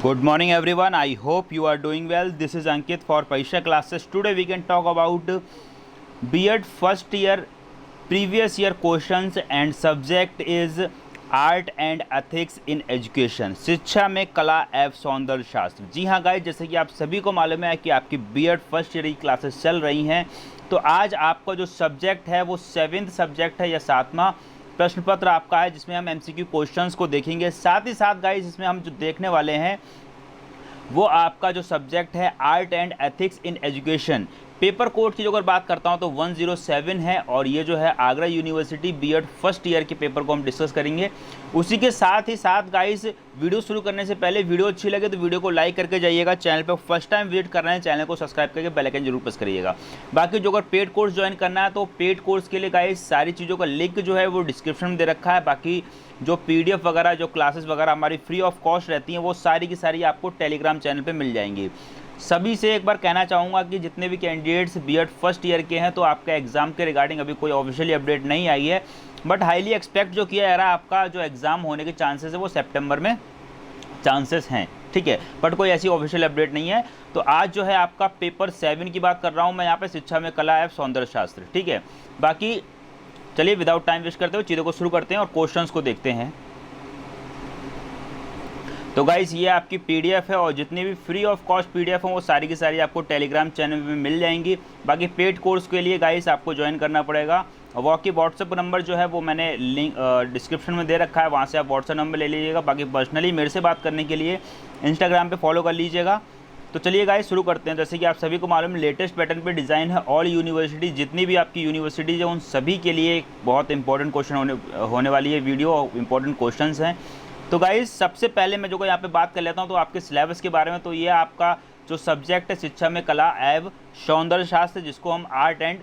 Good morning everyone. I hope you are doing well. This is Ankit for Paisha classes. Today we can talk about B.Ed first year previous year questions and subject is art and ethics in education, शिक्षा में कला एवं सौंदर्य शास्त्र। जी हाँ guys, जैसे कि आप सभी को मालूम है कि आपकी B.Ed फर्स्ट ईयर की क्लासेस चल रही हैं, तो आज आपका जो सब्जेक्ट है वो 7th सब्जेक्ट है या 7वां प्रश्न पत्र आपका है, जिसमें हम एमसीक्यू क्वेश्चंस को देखेंगे। साथ ही साथ गाइस इसमें हम जो देखने वाले हैं वो आपका जो सब्जेक्ट है art and ethics in education. Paper code की जो अगर बात करता हूं तो 107 है और ये जो है Agra university B.Ed first year के पेपर को हम डिस्कस करेंगे। उसी के साथ ही साथ गाइस वीडियो शुरू करने से पहले वीडियो अच्छी लगे तो वीडियो को लाइक करके जाइएगा। चैनल पर फर्स्ट टाइम विजिट कर रहे हैं चैनल को सब्सक्राइब करके बेल आइकन जरूर प्रेस करिएगा। बाकी जो अगर पेड कोर्स ज्वाइन करना है तो पेड कोर्स के लिए गाइस सारी चीज़ों का लिंक जो है वो डिस्क्रिप्शन में दे रखा है। बाकी जो PDF वगैरह जो क्लासेस वगैरह हमारी फ्री ऑफ कॉस्ट रहती हैं वो सारी की सारी आपको टेलीग्राम चैनल पे मिल जाएंगी। सभी से एक बार कहना चाहूँगा कि जितने भी कैंडिडेट्स B.Ed फर्स्ट ईयर के हैं तो आपका एग्ज़ाम के रिगार्डिंग अभी कोई ऑफिशियली अपडेट नहीं आई है, बट हाईली एक्सपेक्ट जो किया जा रहा है आपका जो एग्ज़ाम होने के चांसेस है वो सितंबर में चांसेस हैं, ठीक है, बट कोई ऐसी ऑफिशियल अपडेट नहीं है। तो आज जो है आपका पेपर 7 की बात कर रहा हूँ मैं यहाँ पे, शिक्षा में कला एवं सौंदर्य शास्त्र, ठीक है। बाकी चलिए विदाउट टाइम वेस्ट करते हुए चीज़ों को शुरू करते हैं और क्वेश्चंस को देखते हैं। तो गाइस ये आपकी PDF है और जितनी भी फ्री ऑफ कॉस्ट PDF हैं वो सारी की सारी आपको टेलीग्राम चैनल में मिल जाएंगी। बाकी पेड कोर्स के लिए गाइस आपको ज्वाइन करना पड़ेगा। वो की व्हाट्सएप नंबर जो है वो मैंने लिंक डिस्क्रिप्शन में दे रखा है, वहाँ से आप व्हाट्सएप नंबर ले लीजिएगा। बाकी पर्सनली मेरे से बात करने के लिए इंस्टाग्राम पे फॉलो कर लीजिएगा। तो चलिए गाइस शुरू करते हैं। जैसे कि आप सभी को मालूम लेटेस्ट पैटर्न पे डिज़ाइन है ऑल यूनिवर्सिटी, जितनी भी आपकी यूनिवर्सिटीज़ है उन सभी के लिए एक बहुत इंपॉर्टेंट क्वेश्चन होने वाली है वीडियो, इंपॉर्टेंट क्वेश्चंस हैं। तो गाइस सबसे पहले मैं जो यहाँ पे बात कर लेता हूँ तो आपके सिलेबस के बारे में। तो ये आपका जो सब्जेक्ट है शिक्षा में कला एवं सौंदर्य शास्त्र, जिसको हम आर्ट एंड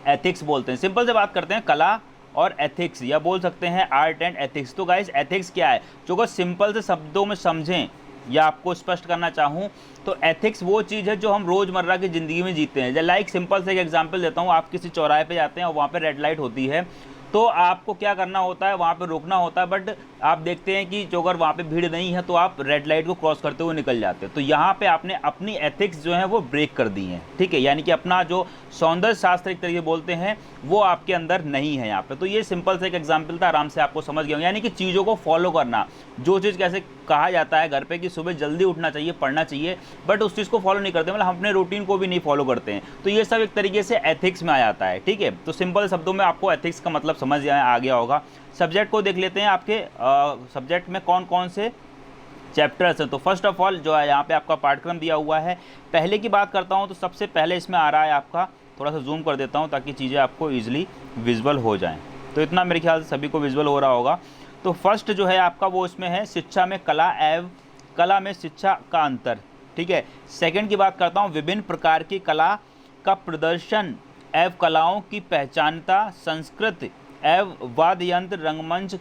एथिक्स बोलते हैं। सिंपल से बात करते हैं कला और एथिक्स, या बोल सकते हैं आर्ट एंड एथिक्स। तो गाइस एथिक्स क्या है, जो अगर सिंपल से शब्दों में समझें या आपको स्पष्ट करना चाहूँ तो एथिक्स वो चीज़ है जो हम रोज़मर्रा की ज़िंदगी में जीते हैं। लाइक सिंपल से एक एग्जांपल देता हूँ, आप किसी चौराहे पे जाते हैं और वहाँ पे रेड लाइट होती है, तो आपको क्या करना होता है, वहाँ पे रुकना होता है, बट आप देखते हैं कि जो अगर वहाँ पे भीड़ नहीं है तो आप रेड लाइट को क्रॉस करते हुए निकल जाते हैं। तो यहाँ पे आपने अपनी एथिक्स जो है वो ब्रेक कर दी हैं, ठीक है, यानी कि अपना जो सौंदर्य शास्त्र एक तरीके बोलते हैं वो आपके अंदर नहीं है यहाँ पे। तो ये सिंपल से एक एग्जाम्पल था, आराम से आपको समझ गया, यानी कि चीज़ों को फॉलो करना। जो चीज़ कैसे कहा जाता है घर पे कि सुबह जल्दी उठना चाहिए, पढ़ना चाहिए, बट उस चीज़ को फॉलो नहीं करते, मतलब हम अपने रूटीन को भी नहीं फॉलो करते हैं। तो ये सब एक तरीके से एथिक्स में आ जाता है, ठीक है। तो सिंपल शब्दों में आपको एथिक्स का मतलब समझ आ गया होगा। सब्जेक्ट को देख लेते हैं, आपके सब्जेक्ट में कौन कौन से चैप्टर्स हैं। तो फर्स्ट ऑफ ऑल जो है यहाँ पे आपका पाठ्यक्रम दिया हुआ है। पहले की बात करता हूँ तो सबसे पहले इसमें आ रहा है आपका, थोड़ा सा जूम कर देता हूँ ताकि चीज़ें आपको ईजिली विजुअल हो जाएं। तो इतना मेरे ख्याल से सभी को विजुअल हो रहा होगा। तो फर्स्ट जो है आपका वो इसमें है शिक्षा में कला एवं कला में शिक्षा का अंतर, ठीक है। सेकंड की बात करता हूँ विभिन्न प्रकार की कला का प्रदर्शन एवं कलाओं की पहचानता, संस्कृत एवं वाद्य यंत्र, रंगमंच,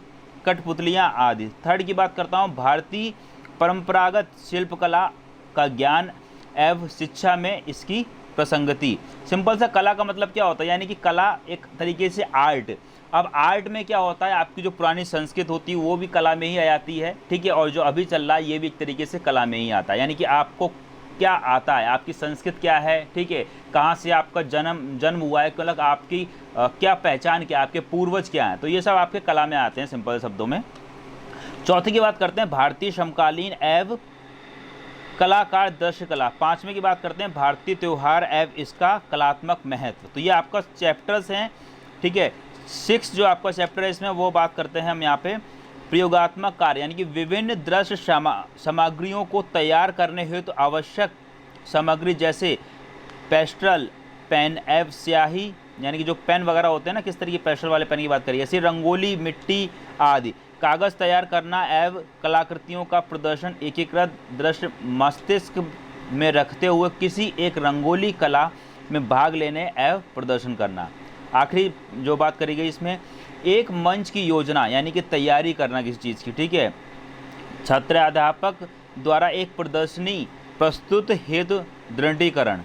कठपुतलियाँ आदि। थर्ड की बात करता हूँ भारतीय परंपरागत शिल्पकला का ज्ञान एवं शिक्षा में इसकी प्रसंगति। सिंपल सा कला का मतलब क्या होता है, यानी कि कला एक तरीके से आर्ट। अब आर्ट में क्या होता है, आपकी जो पुरानी संस्कृत होती है वो भी कला में ही आ जाती है, ठीक है, और जो अभी चल रहा है ये भी एक तरीके से कला में ही आता है। यानी कि आपको क्या आता है, आपकी संस्कृत क्या है, ठीक है, कहाँ से आपका जन्म हुआ है, मतलब आपकी क्या पहचान क्या है, आपके पूर्वज क्या हैं, तो ये सब आपके कला में आते हैं सिंपल शब्दों में। चौथी की बात करते हैं भारतीय समकालीन एवं कलाकार दृश्य कला। पाँचवें की बात करते हैं भारतीय त्यौहार एवं इसका कलात्मक महत्व। तो ये आपका चैप्टर्स हैं, ठीक है। 6 जो आपका चैप्टर है इसमें वो बात करते हैं हम यहाँ पे प्रयोगात्मक कार्य, यानी कि विभिन्न दृश्य सामग्रियों को तैयार करने हेतु तो आवश्यक सामग्री, जैसे पेस्टल पेन एवं स्याही, यानी कि जो पेन वगैरह होते हैं ना, किस तरीके पेस्टल वाले पेन की बात करिए, जैसे रंगोली, मिट्टी आदि। कागज़ तैयार करना एवं कलाकृतियों का प्रदर्शन, एकीकृत दृश्य मस्तिष्क में रखते हुए किसी एक रंगोली कला में भाग लेने एवं प्रदर्शन करना। आखिरी जो बात करी गई इसमें एक मंच की योजना, यानी कि तैयारी करना किसी चीज़ की, ठीक है। छात्र अध्यापक द्वारा एक प्रदर्शनी प्रस्तुत हेतु दृढ़ीकरण,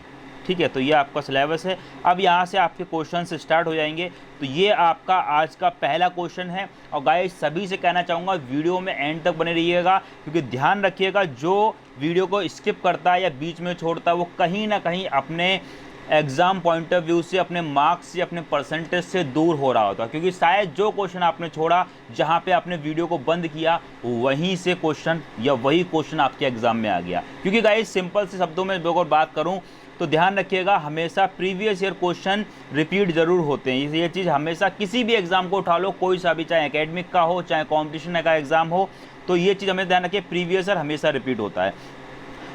ठीक है, तो ये आपका सिलेबस है। अब यहाँ से आपके क्वेश्चन स्टार्ट हो जाएंगे। तो ये आपका आज का पहला क्वेश्चन है। और गाइस सभी से कहना चाहूँगा वीडियो में एंड तक बने रहिएगा, क्योंकि ध्यान रखिएगा जो वीडियो को स्किप करता है या बीच में छोड़ता है वो कहीं ना कहीं अपने एग्ज़ाम पॉइंट ऑफ व्यू से, अपने मार्क्स से, अपने परसेंटेज से दूर हो रहा होता है। क्योंकि शायद जो क्वेश्चन आपने छोड़ा, जहाँ पे आपने वीडियो को बंद किया, वहीं से क्वेश्चन या वही क्वेश्चन आपके एग्ज़ाम में आ गया। क्योंकि गाइस सिंपल से शब्दों में अगर बात करूँ तो ध्यान रखिएगा, हमेशा प्रीवियस ईयर क्वेश्चन रिपीट ज़रूर होते हैं। ये चीज़ हमेशा किसी भी एग्ज़ाम को उठा लो, कोई सा भी, चाहे एकेडमिक का हो चाहे कॉम्पिटिशन का एग्ज़ाम हो, तो ये चीज़ हमें ध्यान रखिए, प्रीवियस ईयर हमेशा रिपीट होता है।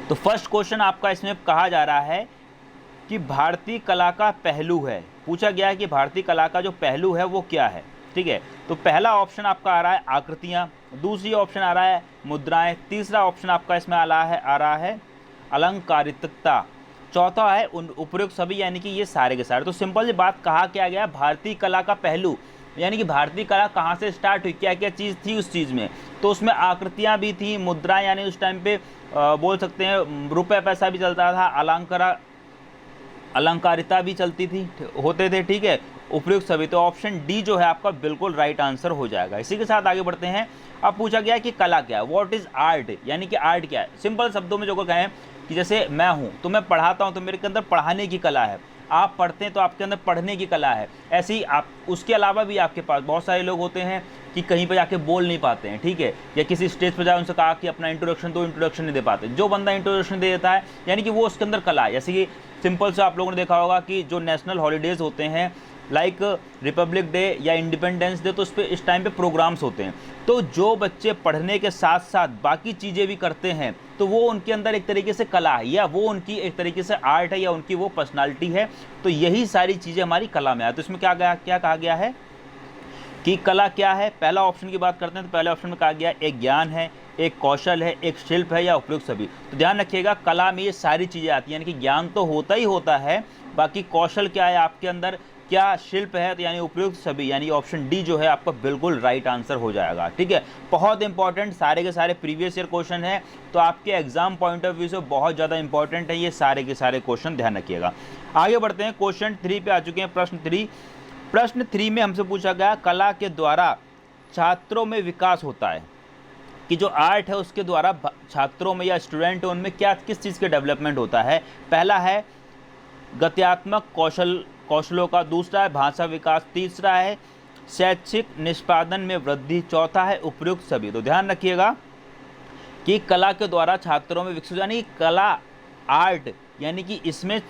तो फर्स्ट क्वेश्चन आपका इसमें कहा जा रहा है कि भारतीय कला का पहलू है। पूछा गया है कि भारतीय कला का जो पहलू है वो क्या है। ठीक है, तो पहला ऑप्शन आपका आ रहा है आकृतियाँ, दूसरी ऑप्शन आ रहा है मुद्राएं, तीसरा ऑप्शन आपका इसमें आ रहा है अलंकारिकता, चौथा है उपयुक्त सभी, यानी कि ये सारे के सारे। तो सिंपल सी बात, कहा क्या गया, भारतीय कला का पहलू, यानी कि भारतीय कला कहाँ से स्टार्ट हुई, क्या क्या चीज़ थी उस चीज़ में। तो उसमें आकृतियाँ भी थी, मुद्राएं यानी उस टाइम पे बोल सकते हैं रुपये पैसा भी चलता था, अलंकारिता भी चलती थी, होते थे। ठीक है, उपयुक्त सभी। तो ऑप्शन डी जो है आपका बिल्कुल राइट आंसर हो जाएगा। इसी के साथ आगे बढ़ते हैं। अब पूछा गया है कि कला क्या है, व्हाट इज़ आर्ट, यानी कि आर्ट क्या है। सिंपल शब्दों में जो को कहें कि जैसे मैं हूँ तो मैं पढ़ाता हूँ तो मेरे के अंदर पढ़ाने की कला है, आप पढ़ते हैं तो आपके अंदर पढ़ने की कला है। ऐसे ही आप उसके अलावा भी आपके पास बहुत सारे लोग होते हैं कि कहीं पर जाके बोल नहीं पाते हैं, ठीक है, या किसी स्टेज पर जाए उनसे कहा कि अपना इंट्रोडक्शन, तो इंट्रोडक्शन नहीं दे पाते। जो बंदा इंट्रोडक्शन दे देता है यानी कि वो उसके अंदर कला है। जैसे कि सिंपल से आप लोगों ने देखा होगा कि जो नेशनल हॉलीडेज़ होते हैं, लाइक रिपब्लिक डे या इंडिपेंडेंस डे, तो इस टाइम पे प्रोग्राम्स होते हैं। तो जो बच्चे पढ़ने के साथ साथ बाकी चीज़ें भी करते हैं तो वो उनके अंदर एक तरीके से कला है, या वो उनकी एक तरीके से आर्ट है, या उनकी वो पर्सनालिटी है। तो यही सारी चीज़ें हमारी कला में आए। तो इसमें क्या कहा गया है कि कला क्या है। पहला ऑप्शन की बात करते हैं तो पहले ऑप्शन में कहा गया एक ज्ञान है, एक कौशल है, एक शिल्प है, या उपयुक्त सभी। तो ध्यान रखिएगा, कला में ये सारी चीज़ें आती हैं, यानी कि ज्ञान तो होता ही होता है, बाकी कौशल क्या है आपके अंदर, क्या शिल्प है, तो यानी उपयुक्त सभी, यानी ऑप्शन डी जो है आपका बिल्कुल राइट आंसर हो जाएगा। ठीक है, बहुत इंपॉर्टेंट, सारे के सारे प्रीवियस ईयर क्वेश्चन है, तो आपके एग्जाम पॉइंट ऑफ व्यू से बहुत ज़्यादा इंपॉर्टेंट है ये सारे के सारे क्वेश्चन, ध्यान रखिएगा। आगे बढ़ते हैं, क्वेश्चन 3 पे आ चुके हैं। प्रश्न 3 में हमसे पूछा गया, कला के द्वारा छात्रों में विकास होता है, कि जो आर्ट है उसके द्वारा छात्रों में या स्टूडेंट उनमें किस चीज़ के डेवलपमेंट होता है। पहला है गत्यात्मक कौशलों का, दूसरा है भाषा विकास, तीसरा है शैक्षिक निष्पादन में वृद्धि, चौथा है उपयुक्त सभी। तो ध्यान रखिएगा कि कला के द्वारा छात्रों में विकसित, यानी कला आर्ट, यानी कि इसमें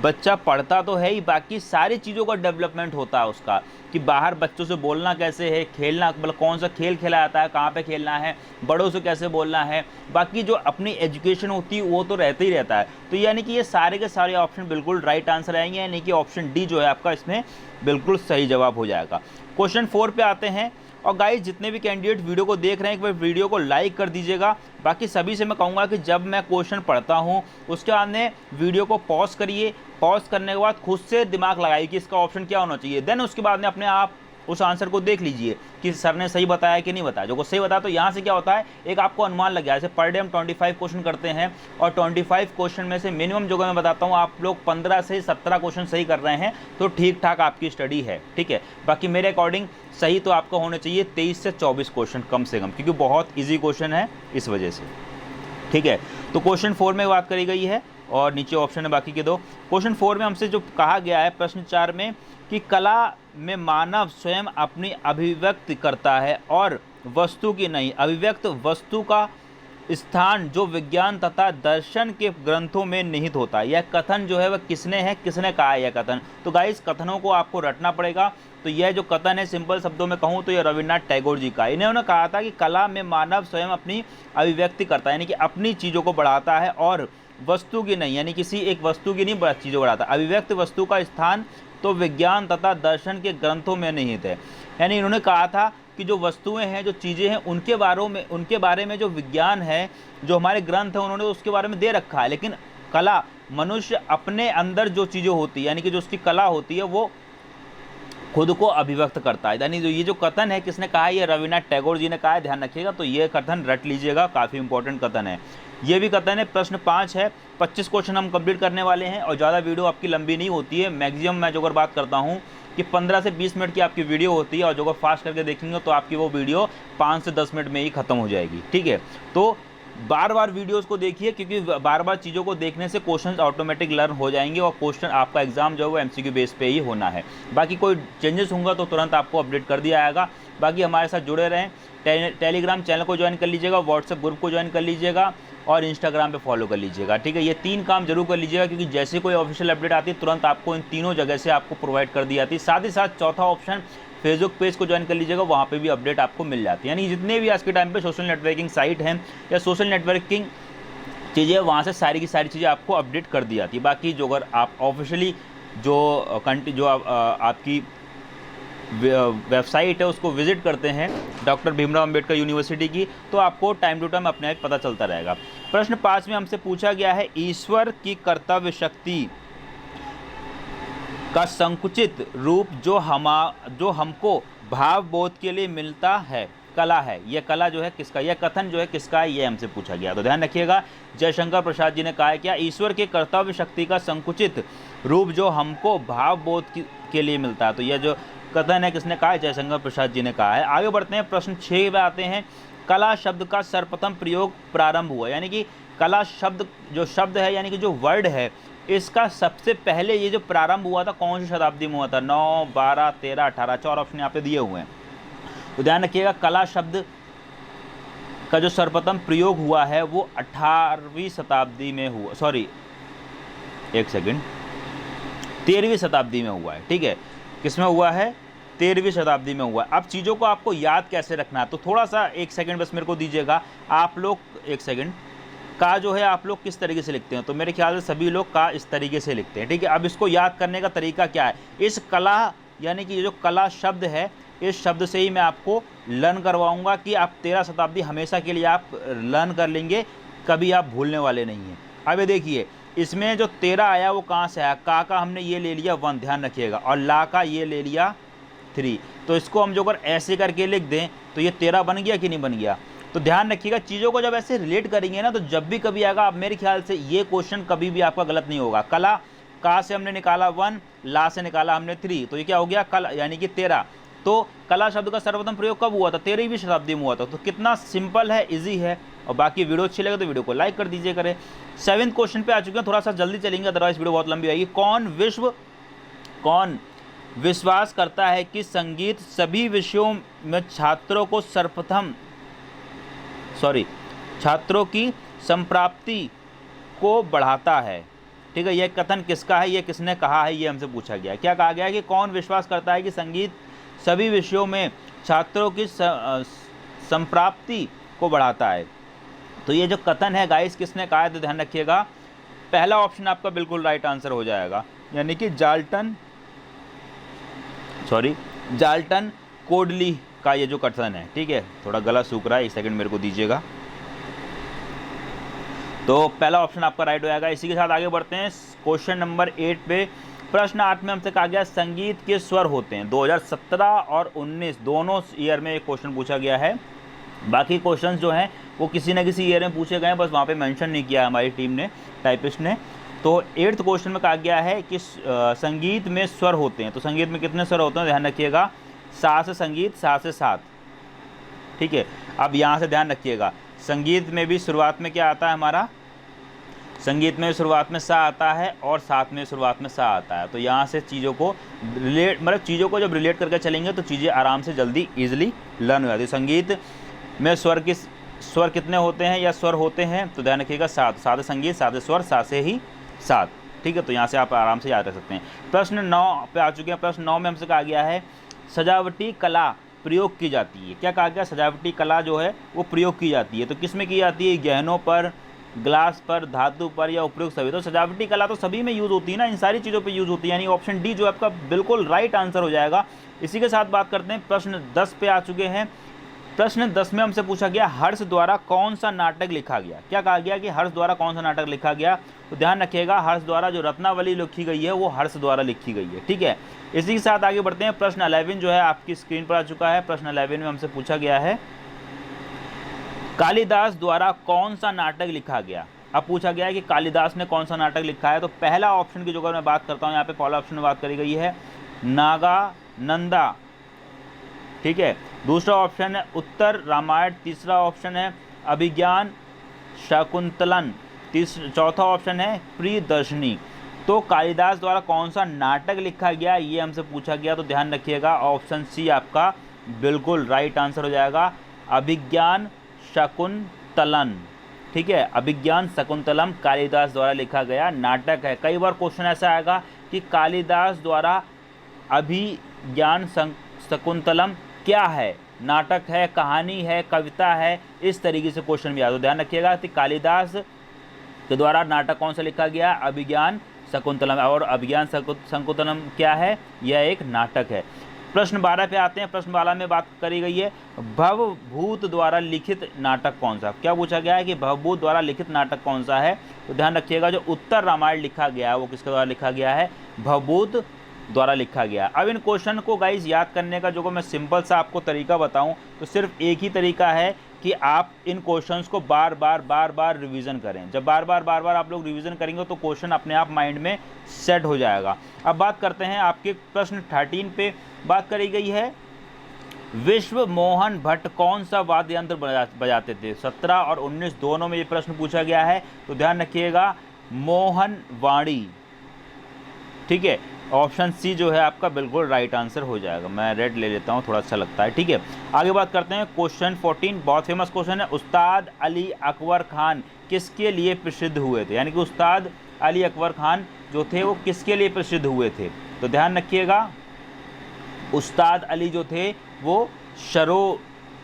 बच्चा पढ़ता तो है ही, बाकी सारी चीज़ों का डेवलपमेंट होता है उसका, कि बाहर बच्चों से बोलना कैसे है, खेलना, मतलब कौन सा खेल खेला जाता है, कहाँ पे खेलना है, बड़ों से कैसे बोलना है, बाकी जो अपनी एजुकेशन होती है वो तो रहता ही रहता है। तो यानी कि ये सारे के सारे ऑप्शन बिल्कुल राइट आंसर आएंगे, यानी कि ऑप्शन डी जो है आपका इसमें बिल्कुल सही जवाब हो जाएगा। क्वेश्चन 4 पे आते हैं। और गाइस जितने भी कैंडिडेट वीडियो को देख रहे हैं, एक बार वीडियो को लाइक कर दीजिएगा। बाकी सभी से मैं कहूँगा कि जब मैं क्वेश्चन पढ़ता हूँ उसके बाद में वीडियो को पॉज करिए, पॉज करने के बाद खुद से दिमाग लगाइए कि इसका ऑप्शन क्या होना चाहिए, देन उसके बाद में अपने आप उस आंसर को देख लीजिए कि सर ने सही बताया कि नहीं बताया। जो को सही बताया तो यहाँ से क्या होता है, एक आपको अनुमान लग गया। जैसे पर डे हम 25 क्वेश्चन करते हैं और 25 क्वेश्चन में से मिनिमम जो मैं बताता हूँ आप लोग 15 से 17 क्वेश्चन सही कर रहे हैं, तो ठीक ठाक आपकी स्टडी है। ठीक है, बाकी मेरे अकॉर्डिंग सही तो आपका होने चाहिए 23 से 24 क्वेश्चन कम से कम, क्योंकि बहुत ईजी क्वेश्चन है इस वजह से। ठीक है, तो क्वेश्चन 4 में बात करी गई है और नीचे ऑप्शन है बाकी के दो। क्वेश्चन 4 में हमसे जो कहा गया है प्रश्न 4 में कि कला में मानव स्वयं अपनी अभिव्यक्ति करता है और वस्तु की नहीं। अभिव्यक्त वस्तु का स्थान जो विज्ञान तथा दर्शन के ग्रंथों में निहित होता है। यह कथन जो है वह किसने कहा है यह कथन। तो गाइस कथनों को आपको रटना पड़ेगा। तो यह जो कथन है सिंपल शब्दों में कहूँ तो यह रविन्द्रनाथ टैगोर जी का। इन्होंने कहा था कि कला में मानव स्वयं अपनी अभिव्यक्ति करता है, यानी कि अपनी चीज़ों को बढ़ाता है और वस्तु की नहीं, यानी किसी एक वस्तु की नहीं चीज़ों बढ़ाता। अभिव्यक्त वस्तु का स्थान तो विज्ञान तथा दर्शन के ग्रंथों में निहित है। यानी इन्होंने कहा था कि जो वस्तुएं हैं, जो चीज़ें हैं, उनके बारे में जो विज्ञान है, जो हमारे ग्रंथ हैं, उन्होंने उसके बारे में दे रखा है। लेकिन कला, मनुष्य अपने अंदर जो चीज़ें होती है, यानी कि जो उसकी कला होती है, वो खुद को अभिव्यक्त करता है। यानी जो ये जो कथन है किसने कहा है, ये रविन्द्रनाथ टैगोर जी ने कहा है, ध्यान रखिएगा। तो ये कथन रट लीजिएगा, काफ़ी इंपॉर्टेंट कथन है। ये भी कथन है। प्रश्न 5 है, 25 क्वेश्चन हम कंप्लीट करने वाले हैं और ज़्यादा वीडियो आपकी लंबी नहीं होती है। मैक्सिमम मैं जो अगर बात करता हूँ कि 15 से 20 मिनट की आपकी वीडियो होती है और जो अगर फास्ट करके देखेंगे तो आपकी वो वीडियो 5 से 10 मिनट में ही खत्म हो जाएगी, ठीक है। तो बार बार वीडियोस को देखिए, क्योंकि बार बार चीज़ों को देखने से क्वेश्चन ऑटोमेटिक लर्न हो जाएंगे और क्वेश्चन आपका एग्जाम जो है वो एमसीक्यू बेस पे ही होना है। बाकी कोई चेंजेस होंगे तो तुरंत आपको अपडेट कर दिया जाएगा। बाकी हमारे साथ जुड़े रहें, टेलीग्राम चैनल को ज्वाइन कर लीजिएगा, व्हाट्सएप ग्रुप को ज्वाइन कर लीजिएगा और इंस्टाग्राम पे फॉलो कर लीजिएगा, ठीक है। ये 3 काम जरूर कर लीजिएगा, क्योंकि जैसे कोई ऑफिशियल अपडेट आती है तुरंत आपको इन तीनों जगह से आपको प्रोवाइड कर दी जाती है। साथ ही साथ चौथा ऑप्शन फेसबुक पेज को ज्वाइन कर लीजिएगा, वहाँ पे भी अपडेट आपको मिल जाती है। यानी जितने भी आज के टाइम पे सोशल नेटवर्किंग साइट हैं या सोशल नेटवर्किंग चीज़ें, वहाँ से सारी की सारी चीज़ें आपको अपडेट कर दी जाती है। बाकी जो अगर आप ऑफिशियली जो आपकी वेबसाइट है उसको विजिट करते हैं डॉक्टर भीमराव अंबेडकर यूनिवर्सिटी की, तो आपको टाइम टू टाइम अपने आप पता चलता रहेगा। प्रश्न 5 में हमसे पूछा गया है, ईश्वर की कर्तव्य शक्ति का संकुचित रूप जो हमको भाव बोध के लिए मिलता है कला है। यह कला जो है किसका, यह कथन जो है किसका है, ये हमसे पूछा गया। तो ध्यान रखिएगा, जयशंकर प्रसाद जी ने कहा है क्या, ईश्वर के कर्तव्य शक्ति का संकुचित रूप जो हमको भाव बोध के लिए मिलता है। तो यह जो कथन है किसने कहा है, जयशंकर प्रसाद जी ने कहा है। आगे बढ़ते हैं, प्रश्न 6 में आते हैं, कला शब्द का सर्वप्रथम प्रयोग प्रारंभ हुआ। यानी कि कला शब्द जो शब्द है, यानी कि जो वर्ड है, इसका सबसे पहले ये जो प्रारंभ हुआ था कौन सी शताब्दी में हुआ था, 9, 12, 13, 18, 4 ऑप्शन यहाँ पे दिए हुए हैं। तो ध्यान रखिएगा, कला शब्द का जो सर्वप्रथम प्रयोग हुआ है वो 18वीं शताब्दी में हुआ, सॉरी 13वीं शताब्दी में हुआ है, ठीक है। किसमें हुआ है, 13वीं शताब्दी में हुआ है। अब चीज़ों को आपको याद कैसे रखना है, तो थोड़ा सा 1 सेकंड बस मेरे को दीजिएगा। आप लोग 1 सेकंड, का जो है आप लोग किस तरीके से लिखते हैं, तो मेरे ख्याल से सभी लोग का इस तरीके से लिखते हैं, ठीक है। अब इसको याद करने का तरीका क्या है, इस कला यानी कि ये जो कला शब्द है, इस शब्द से ही मैं आपको लर्न करवाऊंगा कि आप 13 शताब्दी हमेशा के लिए आप लर्न कर लेंगे, कभी आप भूलने वाले नहीं हैं। अब ये देखिए, इसमें जो 13 आया वो कहाँ से आया, का हमने ये ले लिया 1, ध्यान रखिएगा, और ला का ये ले लिया 3। तो इसको हम जो अगर ऐसे करके लिख दें तो ये 13 बन गया कि नहीं बन गया। तो ध्यान रखिएगा, चीज़ों को जब ऐसे रिलेट करेंगे ना, तो जब भी कभी आएगा, अब मेरे ख्याल से ये क्वेश्चन कभी भी आपका गलत नहीं होगा। कला, का से हमने निकाला 1, ला से निकाला हमने 3, तो ये क्या हो गया, कला यानी कि 13। तो कला शब्द का सर्वप्रथम प्रयोग कब हुआ था, 13वीं शताब्दी में हुआ था। तो कितना सिंपल है, इजी है। और बाकी वीडियो अच्छी लगे तो वीडियो को लाइक कर दीजिए करें। 7वें क्वेश्चन पे आ चुके हैं, थोड़ा सा जल्दी चलेंगे, अदरवाइज वीडियो बहुत लंबी आएगी। कौन विश्वास करता है कि संगीत सभी विषयों में छात्रों की संप्राप्ति को बढ़ाता है, ठीक है। यह कथन किसका है, यह किसने कहा है, ये हमसे पूछा गया है। क्या कहा गया है कि कौन विश्वास करता है कि संगीत सभी विषयों में छात्रों की संप्राप्ति को बढ़ाता है। तो ये जो कथन है गाइस किसने कहा है, तो ध्यान रखिएगा, पहला ऑप्शन आपका बिल्कुल राइट आंसर हो जाएगा, यानी कि जाल्टन कोडली का ये जो कथन है, ठीक है। थोड़ा गला सूख रहा है, 1 सेकंड मेरे को दीजिएगा। तो पहला ऑप्शन आपका राइट हो जाएगा। इसी के साथ आगे बढ़ते हैं क्वेश्चन नंबर 8 पे। प्रश्न 8 में हमसे कहा गया, संगीत के स्वर होते हैं। 2017 और 19 दोनों ईयर में एक क्वेश्चन पूछा गया है। बाकी क्वेश्चंस जो हैं वो किसी न किसी ईयर में पूछे गए हैं, बस वहाँ पे मेंशन नहीं किया है हमारी टीम ने, टाइपिस्ट ने। तो 8th क्वेश्चन में कहा गया है कि संगीत में स्वर होते हैं। तो संगीत में कितने स्वर होते हैं, ध्यान रखिएगा, सा से संगीत, सा से सात, ठीक है। अब यहाँ से ध्यान रखिएगा, संगीत में भी शुरुआत में क्या आता है हमारा, संगीत में शुरुआत में सा आता है और साथ में शुरुआत में सा आता है। तो यहाँ से चीज़ों को चीज़ों को जब रिलेट करके चलेंगे तो चीज़ें आराम से जल्दी ईजिली लर्न हो जाती है। संगीत में स्वर कितने होते हैं या स्वर होते हैं, तो ध्यान रखिएगा 7, सादे संगीत, सादे स्वर, सा से ही 7, ठीक है। तो यहाँ से आप आराम से याद रख सकते हैं। प्रश्न 9 पे आ चुके हैं। प्रश्न 9 में हमसे कहा गया है, सजावटी कला प्रयोग की जाती है। क्या कहा गया, सजावटी कला जो है वो प्रयोग की जाती है। तो किस में की जाती है, गहनों पर, ग्लास पर, धातु पर, या उपयुक्त सभी। तो सजावटी कला तो सभी में यूज़ होती है ना, इन सारी चीज़ों पे यूज़ होती है, यानी ऑप्शन डी जो आपका बिल्कुल राइट आंसर हो जाएगा। इसी के साथ बात करते हैं, प्रश्न 10 पे आ चुके हैं। प्रश्न 10 में हमसे पूछा गया हर्ष द्वारा कौन सा नाटक लिखा गया। क्या कहा गया कि हर्ष द्वारा कौन सा नाटक लिखा गया, तो ध्यान रखिएगा हर्ष द्वारा जो रत्नावली लिखी गई है वो हर्ष द्वारा लिखी गई है। ठीक है, इसी के साथ आगे बढ़ते हैं। प्रश्न 11 जो है आपकी स्क्रीन पर आ चुका है। प्रश्न 11 में हमसे पूछा गया है कालिदास द्वारा कौन सा नाटक लिखा गया। अब पूछा गया है कि कालिदास ने कौन सा नाटक लिखा है, तो पहला ऑप्शन की जो मैं बात करता हूँ यहाँ पे पहला ऑप्शन में बात करी गई है नागानंदा। ठीक है, दूसरा ऑप्शन है उत्तर रामायण, तीसरा ऑप्शन है अभिज्ञान शाकुंतलन, चौथा ऑप्शन है प्रियदर्शनी। तो कालिदास द्वारा कौन सा नाटक लिखा गया ये हमसे पूछा गया, तो ध्यान रखिएगा ऑप्शन सी आपका बिल्कुल राइट आंसर हो जाएगा, अभिज्ञान शकुंतलन। ठीक है, अभिज्ञान शकुंतलम कालिदास द्वारा लिखा गया नाटक है। कई बार क्वेश्चन ऐसा आएगा कि कालिदास द्वारा अभिज्ञान शकुंतलम क्या है, नाटक है, कहानी है, कविता है, इस तरीके से क्वेश्चन भी आता है। तो ध्यान रखिएगा कि कालिदास के द्वारा नाटक कौन सा लिखा गया, अभिज्ञान शकुंतलम, और अभिज्ञान शकुंतलम क्या है, यह एक नाटक है। प्रश्न 12 पे आते हैं। प्रश्न 12 में बात करी गई है भवभूत द्वारा लिखित नाटक कौन सा। क्या पूछा गया है कि भवभूत द्वारा लिखित नाटक कौन सा है, तो ध्यान रखिएगा जो उत्तर रामायण लिखा गया है वो किसके द्वारा लिखा गया है, भवभूत द्वारा लिखा गया। अब इन क्वेश्चन को गाइज याद करने का जो मैं सिंपल सा आपको तरीका बताऊं तो सिर्फ एक ही तरीका है कि आप इन क्वेश्चंस को बार बार रिवीजन करें। जब बार बार आप लोग रिवीजन करेंगे तो क्वेश्चन अपने आप माइंड में सेट हो जाएगा। अब बात करते हैं आपके प्रश्न 13 पे बात करी गई है विश्व मोहन भट्ट कौन सा वाद्य यंत्र बजाते थे। 17 और 19 दोनों में ये प्रश्न पूछा गया है, तो ध्यान रखिएगा मोहन वाणी। ठीक है, ऑप्शन सी जो है आपका बिल्कुल राइट आंसर हो जाएगा। मैं रेड ले लेता हूँ, थोड़ा अच्छा लगता है। ठीक है, आगे बात करते हैं। क्वेश्चन 14 बहुत फेमस क्वेश्चन है, उस्ताद अली अकबर खान किसके लिए प्रसिद्ध हुए थे। यानी कि उस्ताद अली अकबर खान जो थे वो किसके लिए प्रसिद्ध हुए थे, तो ध्यान रखिएगा उस्ताद अली जो थे वो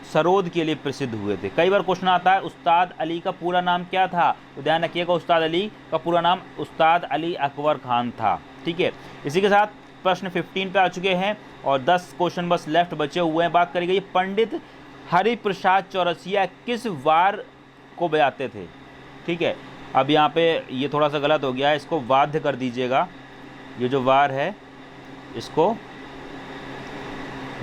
सरोद के लिए प्रसिद्ध हुए थे। कई बार क्वेश्चन आता है उस्ताद अली का पूरा नाम क्या था, तो ध्यान रखिएगा उस्ताद अली का पूरा नाम उस्ताद अली अकबर खान था। ठीक है, इसी के साथ प्रश्न 15 पे आ चुके हैं और 10 क्वेश्चन बस लेफ्ट बचे हुए हैं। बात करी गई पंडित हरिप्रसाद चौरसिया किस वार को बजाते थे। ठीक है, अब यहाँ पे ये थोड़ा सा गलत हो गया है, इसको वाद्य कर दीजिएगा। ये जो वार है इसको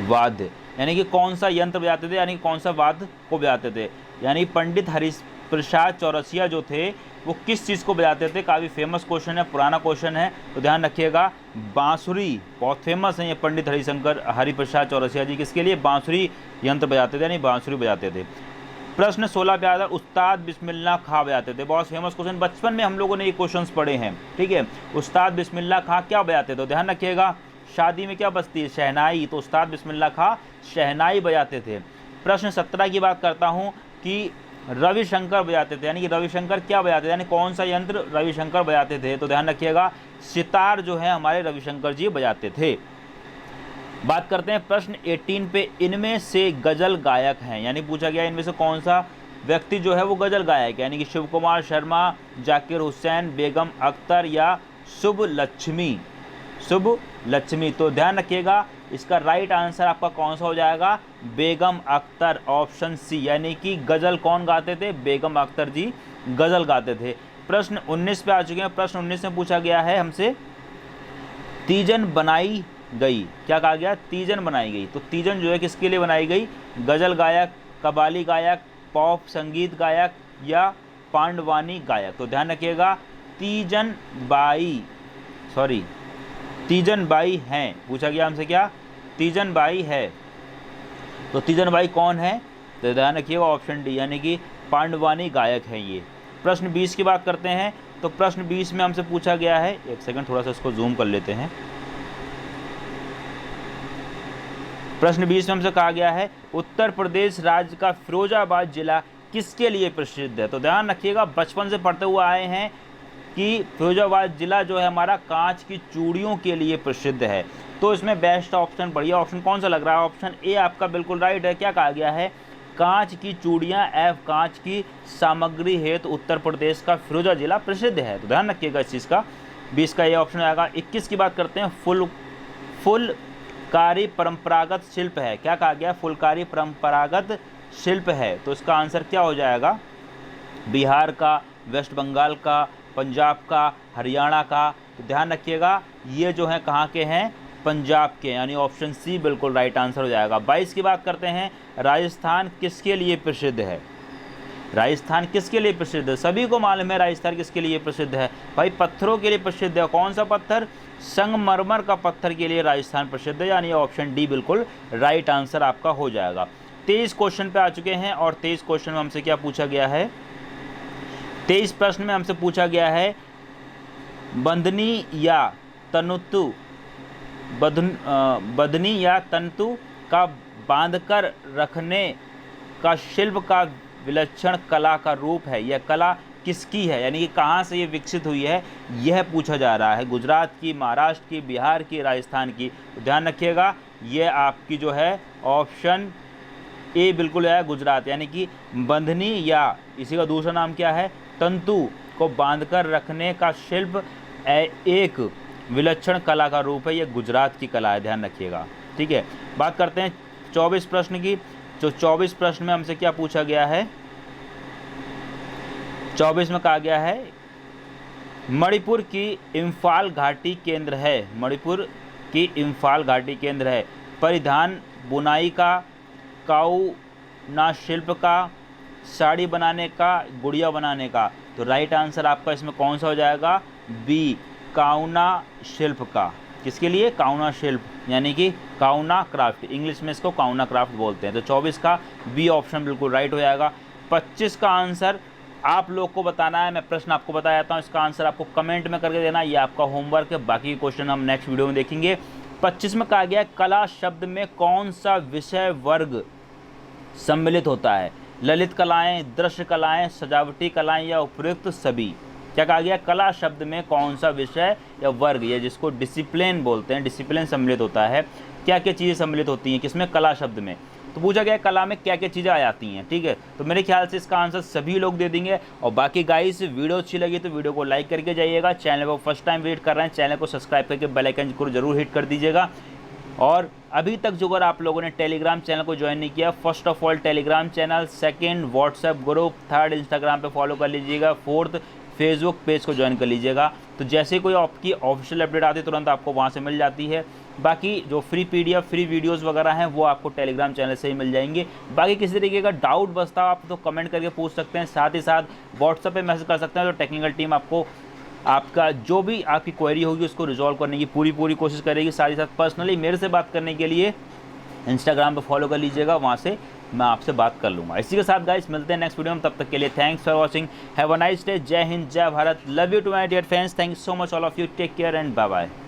वाद्य, यानी कि कौन सा यंत्र बजाते थे, यानी कौन सा वाद्य को बजाते थे। यानी पंडित हरिप्रसाद चौरसिया जो थे वो किस चीज़ को बजाते थे। काफ़ी फेमस क्वेश्चन है, पुराना क्वेश्चन है, तो ध्यान रखिएगा बांसुरी। बहुत फेमस है ये पंडित हरिप्रसाद चौरसिया जी किसके लिए बांसुरी यंत्र बजाते थे, यानी बांसुरी बजाते थे। प्रश्न 16 पे आता है उस्ताद बिस्मिल्लाह खां बजाते थे। बहुत फेमस क्वेश्चन, बचपन में हम लोगों ने ये क्वेश्चंस पढ़े हैं। ठीक है, उस्ताद बिस्मिल्लाह खां क्या बजाते थे, तो ध्यान रखिएगा शादी में क्या बजती है, शहनाई, तो उस्ताद बिस्मिल्लाह खां शहनाई बजाते थे। प्रश्न 17 की बात करता हूँ कि रविशंकर बजाते थे, यानी कि रविशंकर क्या बजाते थे, यानी कौन सा यंत्र रविशंकर बजाते थे, तो ध्यान रखिएगा सितार जो है हमारे रविशंकर जी बजाते थे। बात करते हैं प्रश्न 18 पे, इनमें से गजल गायक हैं, यानी पूछा गया इनमें से कौन सा व्यक्ति जो है वो गजल गायक है, यानी कि शिव कुमार शर्मा, जाकिर हुसैन, बेगम अख्तर या शुभ लक्ष्मी। तो ध्यान रखिएगा इसका राइट आंसर आपका कौन सा हो जाएगा, बेगम अख्तर, ऑप्शन सी। यानी कि गज़ल कौन गाते थे, बेगम अख्तर जी गज़ल गाते थे। प्रश्न 19 पे आ चुके हैं। प्रश्न 19 में पूछा गया है हमसे तीजन बनाई गई। क्या कहा गया, तीजन बनाई गई। तो तीजन जो है किसके लिए बनाई गई, गज़ल गायक, कबाली गायक, पॉप संगीत गायक या पांडवानी गायक। तो ध्यान रखिएगा तीजन बाई हैं, पूछा गया हमसे क्या, तीजन बाई है। तो तीजन बाई कौन है, तो ध्यान रखिएगा ऑप्शन डी, यानी कि पांडवानी गायक है ये। प्रश्न 20 की बात करते हैं। तो प्रश्न 20 में हमसे पूछा गया है, एक सेकंड थोड़ा सा इसको जूम कर लेते हैं। प्रश्न 20 में हमसे कहा गया है उत्तर प्रदेश राज्य का फिरोजाबाद जिला किसके लिए प्रसिद्ध है। तो ध्यान रखिएगा बचपन से पढ़ते हुए आए हैं कि फिरोजाबाद जिला जो है हमारा कांच की चूड़ियों के लिए प्रसिद्ध है। तो इसमें बेस्ट ऑप्शन, बढ़िया ऑप्शन कौन सा लग रहा है, ऑप्शन ए आपका बिल्कुल राइट है। क्या कहा गया है, कांच की चूड़ियां एवं कांच की सामग्री हेतु उत्तर प्रदेश का फिरोजा जिला प्रसिद्ध है। तो ध्यान रखिएगा इस चीज़ का, 20 का ये ऑप्शन आएगा। 21 की बात करते हैं, फुलकारी परंपरागत शिल्प है। क्या कहा गया, फुलकारी परंपरागत शिल्प है, तो इसका आंसर क्या हो जाएगा? बिहार का, वेस्ट बंगाल का, पंजाब का, हरियाणा का। तो ध्यान रखिएगा ये जो है कहाँ के हैं? पंजाब के, यानी ऑप्शन सी बिल्कुल राइट आंसर हो जाएगा। 22 की बात करते हैं, राजस्थान किसके लिए प्रसिद्ध है? राजस्थान किसके लिए प्रसिद्ध है? सभी को मालूम है राजस्थान किसके लिए प्रसिद्ध है भाई? पत्थरों के लिए प्रसिद्ध है। कौन सा पत्थर? संगमरमर का पत्थर के लिए राजस्थान प्रसिद्ध है, यानी ऑप्शन डी बिल्कुल राइट आंसर आपका हो जाएगा। 23 क्वेश्चन पे आ चुके हैं और 23 क्वेश्चन में हमसे क्या पूछा गया है? 23 प्रश्न में हमसे पूछा गया है बंधनी या तंतु बंधनी या तंतु का बांधकर रखने का शिल्प का विलक्षण कला का रूप है। यह कला किसकी है, यानी कि कहाँ से ये विकसित हुई है, यह पूछा जा रहा है। गुजरात की, महाराष्ट्र की, बिहार की, राजस्थान की। तो ध्यान रखिएगा ये आपकी जो है ऑप्शन ए बिल्कुल है, गुजरात। यानी कि बंधनी या इसी का दूसरा नाम क्या है? तंतु को बांधकर रखने का शिल्प एक विलक्षण कला का रूप है। ये गुजरात की कला है, ध्यान रखिएगा। ठीक है, बात करते हैं 24 प्रश्न की। जो 24 प्रश्न में हमसे क्या पूछा गया है? 24 में कहा गया है मणिपुर की इम्फाल घाटी केंद्र है। मणिपुर की इम्फाल घाटी केंद्र है। परिधान बुनाई का, काउना शिल्प का, साड़ी बनाने का, गुड़िया बनाने का। तो राइट आंसर आपका इसमें कौन सा हो जाएगा? बी, काउना शिल्प का। किसके लिए? काउना शिल्प, यानी कि काउना क्राफ्ट, इंग्लिश में इसको काउना क्राफ्ट बोलते हैं। तो 24 का बी ऑप्शन बिल्कुल राइट हो जाएगा। 25 का आंसर आप लोग को बताना है, मैं प्रश्न आपको बता देता हूँ, इसका आंसर आपको कमेंट में करके देना, ये आपका होमवर्क है। बाकी क्वेश्चन हम नेक्स्ट वीडियो में देखेंगे। 25 में कहा गया है कला शब्द में कौन सा विषय वर्ग सम्मिलित होता है? ललित कलाएं, दृश्य कलाएं, सजावटी कलाएं या उपयुक्त सभी। क्या कहा गया? कला शब्द में कौन सा विषय या वर्ग, या जिसको डिसिप्लिन बोलते हैं, डिसिप्लिन सम्मिलित होता है। क्या क्या चीज़ें सम्मिलित होती हैं किसमें? कला शब्द में। तो पूछा गया कला में क्या क्या चीज़ें आ जाती हैं। ठीक है, तो मेरे ख्याल से इसका आंसर सभी लोग दे देंगे। और बाकी गाइस वीडियो अच्छी लगी तो वीडियो को लाइक करके जाइएगा। चैनल को फर्स्ट टाइम विजिट कर रहे हैं, चैनल को सब्सक्राइब करके बेल आइकन को जरूर हिट कर दीजिएगा। और अभी तक जो अगर आप लोगों ने टेलीग्राम चैनल को ज्वाइन नहीं किया, first of all Telegram channel, second WhatsApp group, third Instagram पे फॉलो कर लीजिएगा, फोर्थ फेसबुक पेज को ज्वाइन कर लीजिएगा। तो जैसे कोई आपकी ऑफिशियल अपडेट आती है तुरंत आपको वहाँ से मिल जाती है। बाकी जो फ्री PDF, फ्री वीडियोस वगैरह हैं वो आपको टेलीग्राम चैनल से ही मिल जाएंगे। बाकी किसी तरीके का डाउट बचता हो आप तो कमेंट करके पूछ सकते हैं, साथ ही साथ व्हाट्सएप पे मैसेज कर सकते हैं। तो टेक्निकल टीम आपको आपका जो भी आपकी क्वेरी होगी उसको रिजॉल्व करने की पूरी कोशिश करेगी। साथ ही साथ पर्सनली मेरे से बात करने के लिए इंस्टाग्राम पे फॉलो कर लीजिएगा, वहाँ से मैं आपसे बात कर लूँगा। इसी के साथ गाइस मिलते हैं नेक्स्ट वीडियो में, तब तक के लिए thanks for watching, have a nice day, जय हिंद, जय Bharat, love you to my dear friends, thank you so much all of you, take care and bye bye.